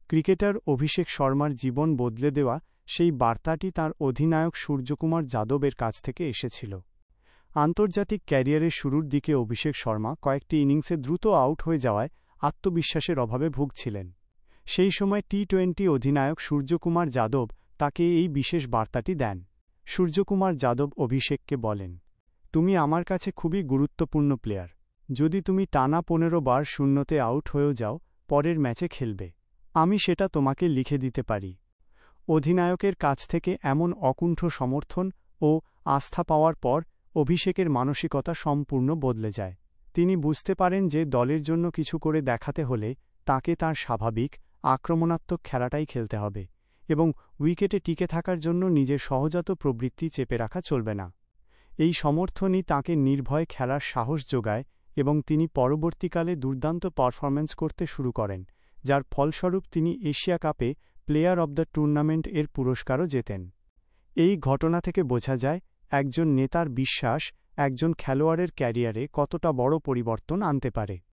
Cricketer অভিষেক শর্মার জীবন বদলে দেওয়া সেই বার্তাটি তাঁর অধিনায়ক সূর্যকুমার যাদবের কাছ থেকে এসেছিল। আন্তর্জাতিক ক্যারিয়ারের শুরুর দিকে অভিষেক শর্মা কয়েকটি ইনিংসে দ্রুত আউট হয়ে যাওয়ায় আত্মবিশ্বাসের অভাবে ভুগছিলেন। সেই সময় টি-20 অধিনায়ক সূর্যকুমার যাদব তাকে এই বিশেষ বার্তাটি দেন। সূর্যকুমার যাদব অভিষেককে বলেন, "তুমি আমার কাছে খুবই গুরুত্বপূর্ণ প্লেয়ার। যদি তুমি টানা 15 বার শূন্যতে আউট হয়েও যাও, পরের ম্যাচে খেলবে। আমি সেটা তোমাকে লিখে দিতে পারি।" অধিনায়কের কাছ থেকে এমন অকুণ্ঠ সমর্থন ও আস্থা পাওয়ার পর অভিষেকের মানসিকতা সম্পূর্ণ বদলে যায়। তিনি বুঝতে পারেন যে দলের জন্য কিছু করে দেখাতে হলে তাকে তাঁর স্বাভাবিক, আক্রমণাত্মক খেলাটাই খেলতে হবে এবং উইকেটে টিকে থাকার জন্য নিজের সহজাত প্রবৃত্তি চেপে রাখা চলবে না। এই সমর্থনই তাঁকে নির্ভয়ে খেলার সাহস যোগায় এবং তিনি পরবর্তীকালে দুর্দান্ত পারফরম্যান্স করতে শুরু করেন, যার ফলস্বরূপ তিনি এশিয়া কাপে প্লেয়ার অব দ্য টুর্নামেন্ট এর পুরস্কারও জেতেন। এই ঘটনা থেকে বোঝা যায় একজন নেতার বিশ্বাস একজন খেলোয়াড়ের ক্যারিয়ারে কতটা বড় পরিবর্তন আনতে পারে।